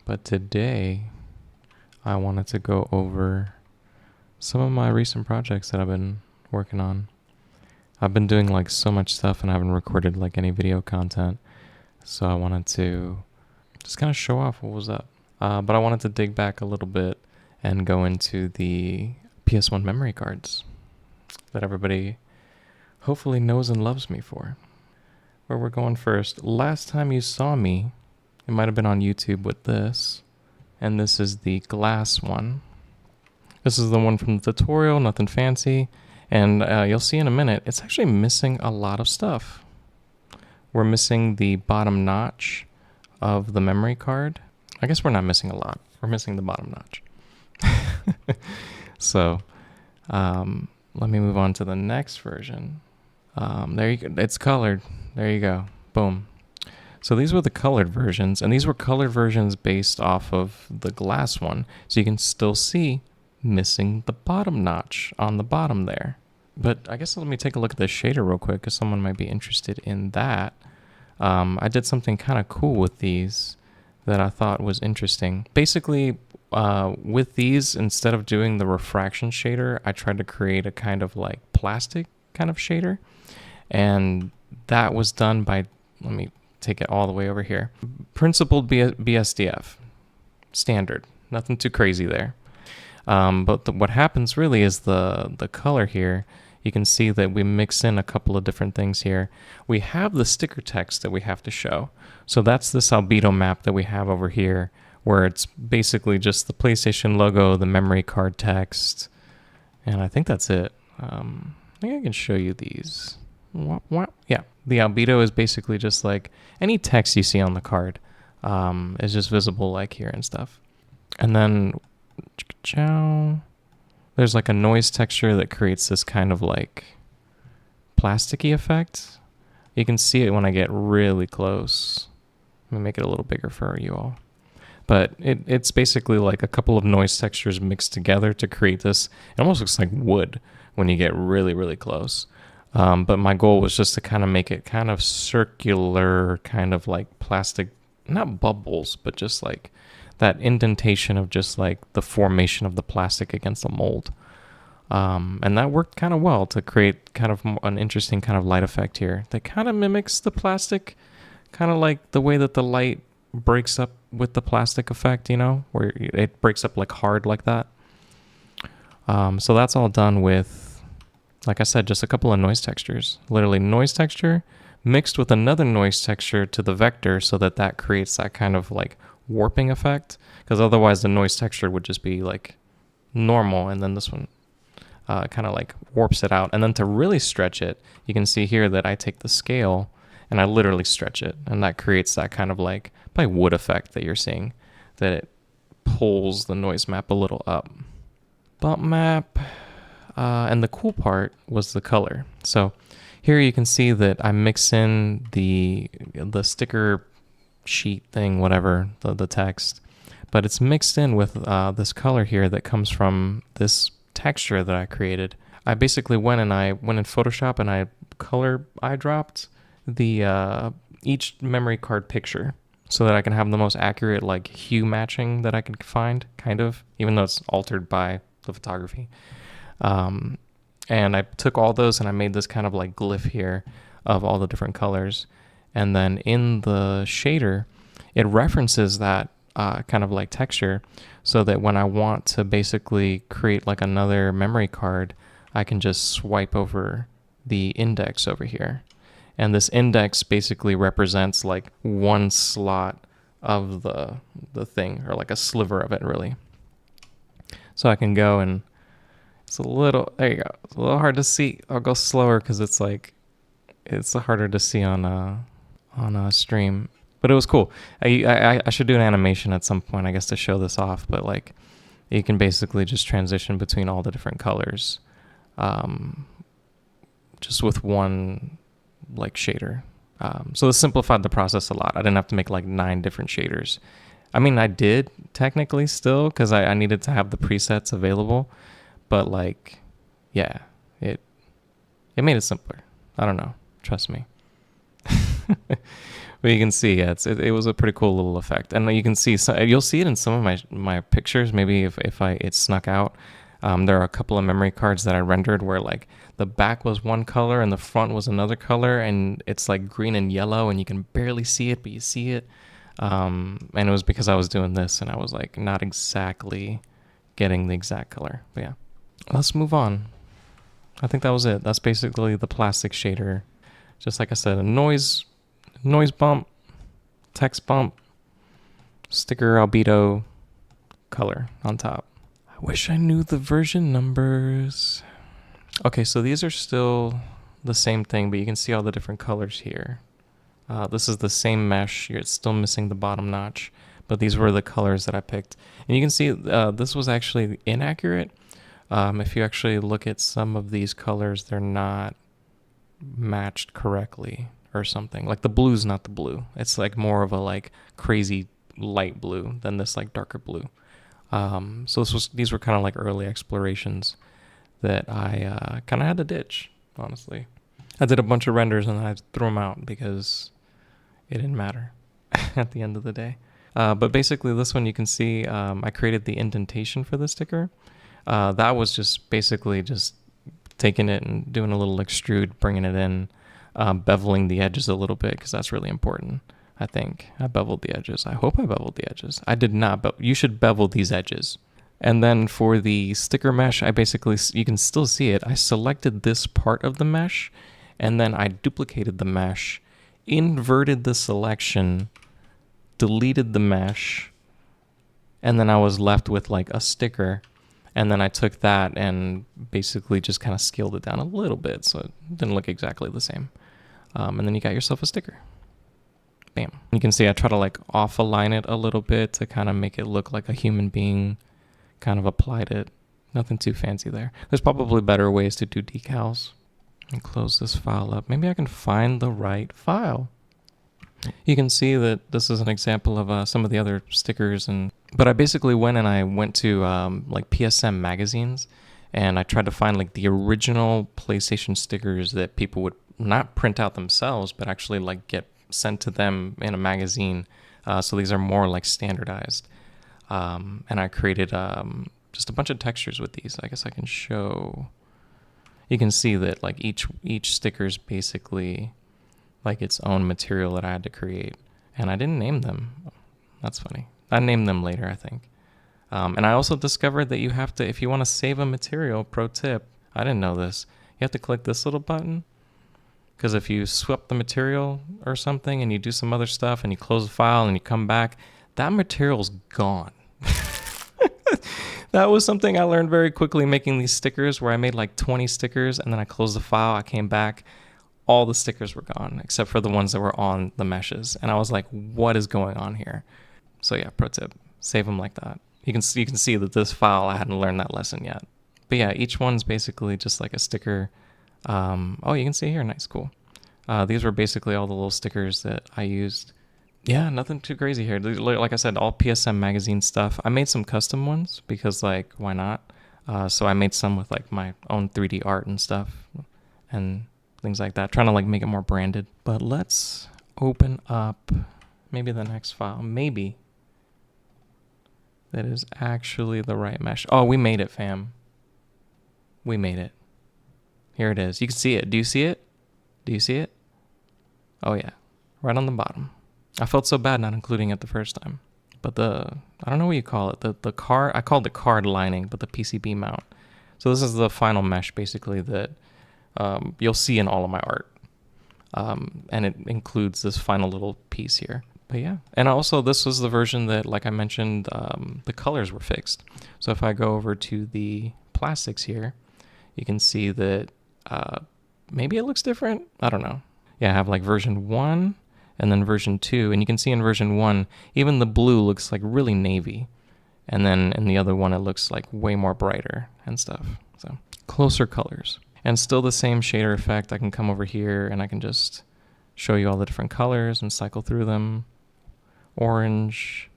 but today I wanted to go over some of my recent projects that I've been working on. I've been doing like so much stuff and I haven't recorded like any video content, so I wanted to just kind of show off what was up. But I wanted to dig back a little bit and go into the PS1 memory cards that everybody hopefully knows and loves me for. Where we're going first. Last time you saw me, it might have been on YouTube with this, and this is the glass one. This is the one from the tutorial, nothing fancy, and you'll see in a minute, it's actually missing a lot of stuff. We're missing the bottom notch of the memory card. I guess we're not missing a lot. We're missing the bottom notch. So, let me move on to the next version. There you go. It's colored. There you go. Boom. So these were the colored versions, and these were colored versions based off of the glass one. So you can still see missing the bottom notch on the bottom there. But I guess let me take a look at the shader real quick because someone might be interested in that. I did something kind of cool with these that I thought was interesting. Basically, with these, instead of doing the refraction shader, I tried to create a kind of like plastic kind of shader. And that was done by, let me take it all the way over here. Principled BSDF. Standard. Nothing too crazy there. But what happens really is the color here, you can see that we mix in a couple of different things here. We have the sticker text that we have to show. So that's this albedo map that we have over here, where it's basically just the PlayStation logo, the memory card text, and I think that's it. I think I can show you these. Yeah, the albedo is basically just like any text you see on the card is just visible like here and stuff. And then there's like a noise texture that creates this kind of like plasticky effect. You can see it when I get really close. Let me make it a little bigger for you all. But it's basically like a couple of noise textures mixed together to create this. It almost looks like wood when you get really, really close. But my goal was just to kind of make it kind of circular, kind of like plastic, not bubbles, but just like that indentation of just like the formation of the plastic against the mold. And that worked kind of well to create kind of an interesting kind of light effect here that kind of mimics the plastic, kind of like the way that the light breaks up with the plastic effect, you know, where it breaks up like hard like that. So that's all done with, like I said, just a couple of noise textures. Literally noise texture mixed with another noise texture to the vector so that that creates that kind of like warping effect. Because otherwise the noise texture would just be like normal, and then this one kind of like warps it out. And then to really stretch it, you can see here that I take the scale and I literally stretch it. And that creates that kind of like by wood effect that you're seeing, that it pulls the noise map a little up. Bump map. And the cool part was the color. So here you can see that I mix in the sticker sheet thing, whatever, the text, but it's mixed in with this color here that comes from this texture that I created. I basically went in Photoshop and I eyedropped the each memory card picture so that I can have the most accurate like hue matching that I can find, kind of, even though it's altered by the photography. And I took all those and I made this kind of like glyph here of all the different colors. And then in the shader, it references that kind of like texture so that when I want to basically create like another memory card, I can just swipe over the index over here. And this index basically represents like one slot of the thing, or like a sliver of it really. So I can go and it's a little, there you go. It's a little hard to see. I'll go slower because it's like, it's harder to see on a stream. But it was cool. I should do an animation at some point, I guess, to show this off. But like, you can basically just transition between all the different colors, just with one like shader. So this simplified the process a lot. I didn't have to make like 9 different shaders. I mean, I did technically still because I needed to have the presets available. But like, yeah, it made it simpler. I don't know. Trust me. But you can see, yeah, it was a pretty cool little effect, and you can see, so you'll see it in some of my pictures. Maybe if it snuck out. There are a couple of memory cards that I rendered where like the back was one color and the front was another color, and it's like green and yellow, and you can barely see it, but you see it. And it was because I was doing this, and I was like not exactly getting the exact color. But yeah, let's move on. I think that was it. That's basically the plastic shader. Just like I said, a noise bump, text bump, sticker albedo, color on top. I wish I knew the version numbers. Okay, so these are still the same thing, but you can see all the different colors here. This is the same mesh. It's still missing the bottom notch, but these were the colors that I picked. And you can see this was actually inaccurate. If you actually look at some of these colors, they're not matched correctly or something. Like the blue's not the blue. It's like more of a like crazy light blue than this like darker blue. So these were kind of like early explorations that I kind of had to ditch, honestly. I did a bunch of renders and I threw them out because it didn't matter at the end of the day. But basically this one you can see I created the indentation for the sticker. That was just basically just taking it and doing a little extrude, bringing it in, beveling the edges a little bit because that's really important. I think I beveled the edges. I hope I beveled the edges. I did not, but you should bevel these edges. And then for the sticker mesh, I basically, you can still see it. I selected this part of the mesh, and then I duplicated the mesh, inverted the selection, deleted the mesh, and then I was left with like a sticker. And then I took that and basically just kind of scaled it down a little bit so it didn't look exactly the same. And then you got yourself a sticker. Bam. You can see I try to like off align it a little bit to kind of make it look like a human being. Kind of applied it. Nothing too fancy there. There's probably better ways to do decals. And close this file up. Maybe I can find the right file. You can see that this is an example of some of the other stickers, but I basically went to like PSM magazines, and I tried to find like the original PlayStation stickers that people would not print out themselves, but actually like get sent to them in a magazine. So these are more like standardized. And I created just a bunch of textures with these. I guess I can show. You can see that like each sticker is basically like its own material that I had to create, and I didn't name them. That's funny. I named them later, I think. And I also discovered that you have to, if you want to save a material, pro tip, I didn't know this, you have to click this little button, because if you swap the material or something and you do some other stuff and you close the file and you come back, that material's gone. That was something I learned very quickly making these stickers, where I made like 20 stickers and then I closed the file, I came back, all the stickers were gone except for the ones that were on the meshes. And I was like, what is going on here? So yeah, pro tip, save them like that. You can see that this file, I hadn't learned that lesson yet. But yeah, each one's basically just like a sticker. Oh, you can see here, nice, cool. These were basically all the little stickers that I used. Yeah, nothing too crazy here. Like I said, all PSM magazine stuff. I made some custom ones because like, why not? So I made some with like my own 3D art and stuff and things like that, trying to like make it more branded. But let's open up maybe the next file. Maybe that is actually the right mesh. Oh, we made it, fam. We made it. Here it is. You can see it. Do you see it? Do you see it? Oh yeah, right on the bottom. I felt so bad not including it the first time. But I don't know what you call it. The card, I called the card lining, but the PCB mount. So this is the final mesh basically that you'll see in all of my art. And it includes this final little piece here. But yeah, and also this was the version that, like I mentioned, the colors were fixed. So if I go over to the plastics here, you can see that maybe it looks different. I don't know. Yeah, I have like version 1 and then version 2. And you can see in version 1, even the blue looks like really navy. And then in the other one, it looks like way more brighter and stuff. So closer colors. And still the same shader effect. I can come over here and I can just show you all the different colors and cycle through them. Orange,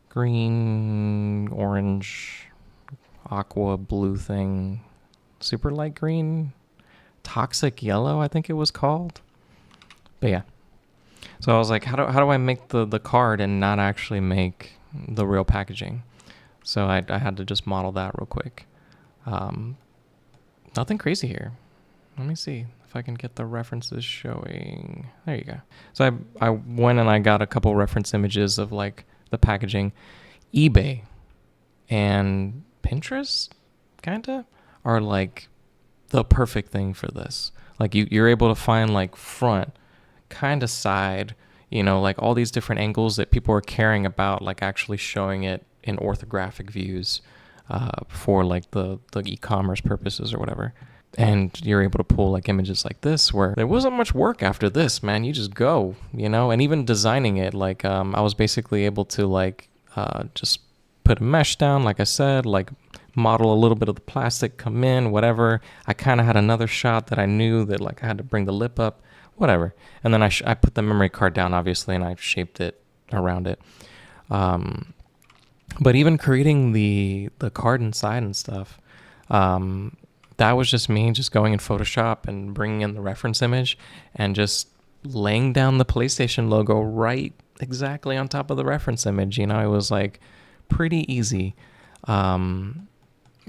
green, orange, aqua blue thing, super light green, toxic yellow, I think it was called. But yeah, So I was like, how do I make the card and not actually make the real packaging? So I had to just model that real quick. Um, Nothing crazy here. Let me see if I can get the references showing. There you go. So I went and I got a couple reference images of like the packaging. eBay and Pinterest kinda are like the perfect thing for this. Like you're able to find like front, kind of side, like all these different angles that people are caring about, like actually showing it in orthographic views for like the e-commerce purposes or whatever. And you're able to pull like images like this where there wasn't much work after this, man. You just go, and even designing it, like I was basically able to like just put a mesh down, like I said, like model a little bit of the plastic, come in, whatever. I kind of had another shot that I knew that like I had to bring the lip up, whatever. And then I put the memory card down, obviously, and I shaped it around it. But even creating the card inside and stuff, that was just me just going in Photoshop and bringing in the reference image and just laying down the PlayStation logo right exactly on top of the reference image. It was like pretty easy.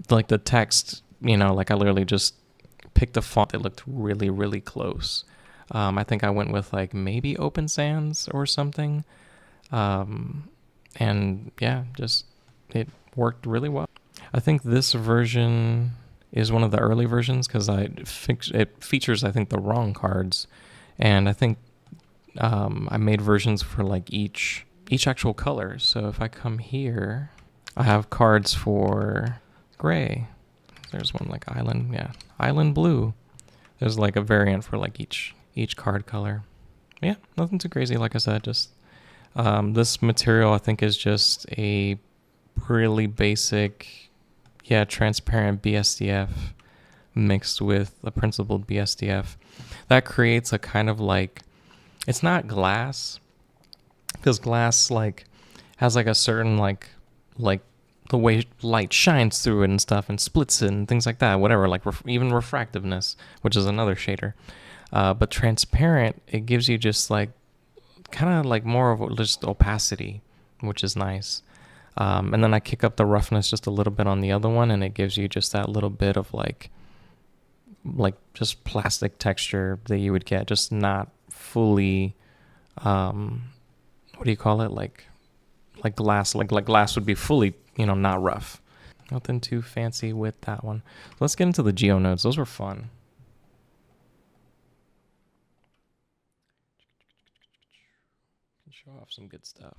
Like the text, like I literally just picked a font that looked really, really close. I think I went with like maybe Open Sans or something. And yeah, just it worked really well. I think this version is one of the early versions because it features, I think, the wrong cards. And I think I made versions for like each actual color. So if I come here, I have cards for gray. There's one like island blue. There's like a variant for like each card color. Yeah, nothing too crazy. Like I said, just this material I think is just a really basic, transparent BSDF mixed with a principled BSDF. That creates a kind of like, it's not glass, because glass like has like a certain like the way light shines through it and stuff and splits it and things like that, whatever, like even refractiveness, which is another shader. But transparent, it gives you just like kind of like more of just opacity, which is nice. And then I kick up the roughness just a little bit on the other one, and it gives you just that little bit of like just plastic texture that you would get, just not fully, what do you call it? Like glass, like glass would be fully, not rough. Nothing too fancy with that one. Let's get into the geonodes. Those were fun. Show off some good stuff.